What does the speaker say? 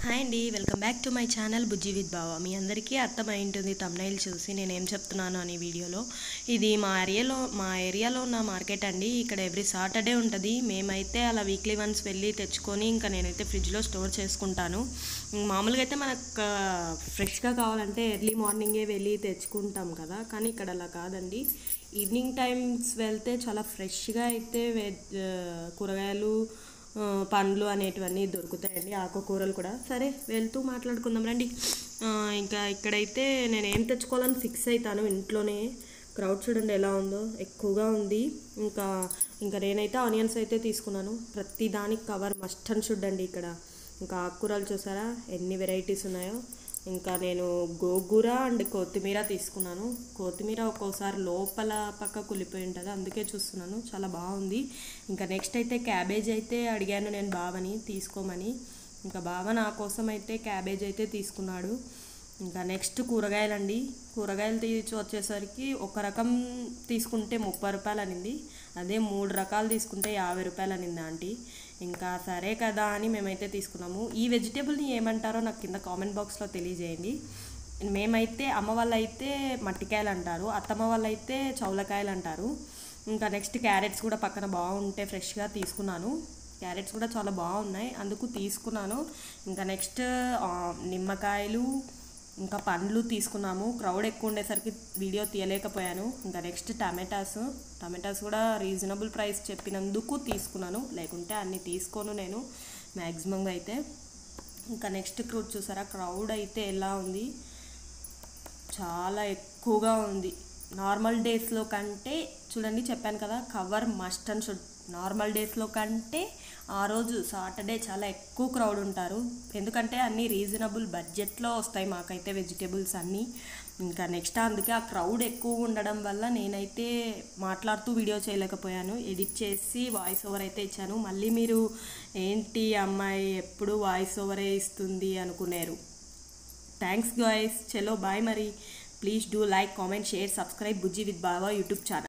Hi అండి, welcome back to my channel Bujji with బావ. మీ అందరికీ అర్థమై ఉంటుంది తమ్నైల్ చూసి నేను ఏం చెప్తున్నాను అని వీడియోలో. ఇది మా ఏరియాలో ఉన్న మార్కెట్ అండి. ఇక్కడ ఎవ్రీ సాటర్డే ఉంటుంది. మేమైతే అలా వీక్లీ వన్స్ వెళ్ళి తెచ్చుకొని ఇంకా నేనైతే ఫ్రిడ్జ్లో స్టోర్ చేసుకుంటాను. మామూలుగా అయితే మనకు ఫ్రెష్గా కావాలంటే ఎర్లీ మార్నింగే వెళ్ళి తెచ్చుకుంటాం కదా, కానీ ఇక్కడ అలా కాదండి. ఈవినింగ్ టైమ్స్ వెళ్తే చాలా ఫ్రెష్గా అయితే కూరగాయలు పండ్లు అనేటివన్నీ దొరుకుతాయండి, ఆకుకూరలు కూడా. సరే వెళ్తూ మాట్లాడుకుందాం రండి. ఇంకా ఇక్కడైతే నేను ఏం తెచ్చుకోవాలని ఫిక్స్ అవుతాను. ఇంట్లోనే క్రౌడ్ చూడండి ఎలా ఉందో, ఎక్కువగా ఉంది. ఇంకా ఇంకా నేనైతే ఆనియన్స్ అయితే తీసుకున్నాను. ప్రతి దానికి కవర్ మస్ట్ అండ్ షుడ్ అండి ఇక్కడ. ఇంకా ఆకుకూరలు చూసారా ఎన్ని వెరైటీస్ ఉన్నాయో. ఇంకా నేను గోంగూర అండ్ కొత్తిమీర తీసుకున్నాను. కొత్తిమీర ఒక్కోసారి లోపల పక్క కులిపోయి ఉంటుంది, అందుకే చూస్తున్నాను. చాలా బాగుంది. ఇంకా నెక్స్ట్ అయితే క్యాబేజ్ అయితే అడిగాను నేను బావని తీసుకోమని. ఇంకా బావ నా కోసం అయితే క్యాబేజ్ అయితే తీసుకున్నాడు. ఇంకా నెక్స్ట్ కూరగాయలండి. కూరగాయలు వచ్చేసరికి ఒక రకం తీసుకుంటే 30 రూపాయలు అనింది. అదే 3 రకాలు తీసుకుంటే 50 రూపాయలు అనింది ఆంటీ. ఇంకా సరే కదా అని మేమైతే తీసుకున్నాము. ఈ వెజిటేబుల్ని ఏమంటారో నాకు కింద కామెంట్ బాక్స్లో తెలియజేయండి. మేమైతే అమ్మ వాళ్ళు అయితే మట్టికాయలు అంటారు, అత్తమ్మ వాళ్ళు అయితే చౌలకాయలు అంటారు. ఇంకా నెక్స్ట్ క్యారెట్స్ కూడా పక్కన బాగుంటే ఫ్రెష్గా తీసుకున్నాను. క్యారెట్స్ కూడా చాలా బాగున్నాయి, అందుకు తీసుకున్నాను. ఇంకా నెక్స్ట్ నిమ్మకాయలు ఇంకా పండ్లు తీసుకున్నాము. క్రౌడ్ ఎక్కువ ఉండేసరికి వీడియో తీయలేకపోయాను. ఇంకా నెక్స్ట్ టమాటాస్ కూడా రీజనబుల్ ప్రైస్ చెప్పినందుకు తీసుకున్నాను, లేకుంటే అన్నీ తీసుకోను నేను మ్యాక్సిమంగా అయితే. ఇంకా నెక్స్ట్ చూసారా క్రౌడ్ అయితే ఎలా ఉంది, చాలా ఎక్కువగా ఉంది. నార్మల్ డేస్లో కంటే చూడండి, చెప్పాను కదా cover must and should. Normal డేస్లో కంటే ఆ రోజు సాటర్డే చాలా ఎక్కువ క్రౌడ్ ఉంటారు, ఎందుకంటే అన్నీ రీజనబుల్ బడ్జెట్లో వస్తాయి మాకైతే వెజిటేబుల్స్ అన్నీ. ఇంకా నెక్స్ట్ అందుకే ఆ క్రౌడ్ ఎక్కువ ఉండడం వల్ల నేనైతే మాట్లాడుతూ వీడియో చేయలేకపోయాను, ఎడిట్ చేసి వాయిస్ ఓవర్ అయితే ఇచ్చాను. మళ్ళీ మీరు ఏంటి అమ్మాయి ఎప్పుడు వాయిస్ ఓవరే ఇస్తుంది అనుకునేరు. థ్యాంక్స్ గాయ్స్, చలో బాయ్. మరి please do like, comment, share, subscribe Bujji with బావ యూట్యూబ్ ఛానల్.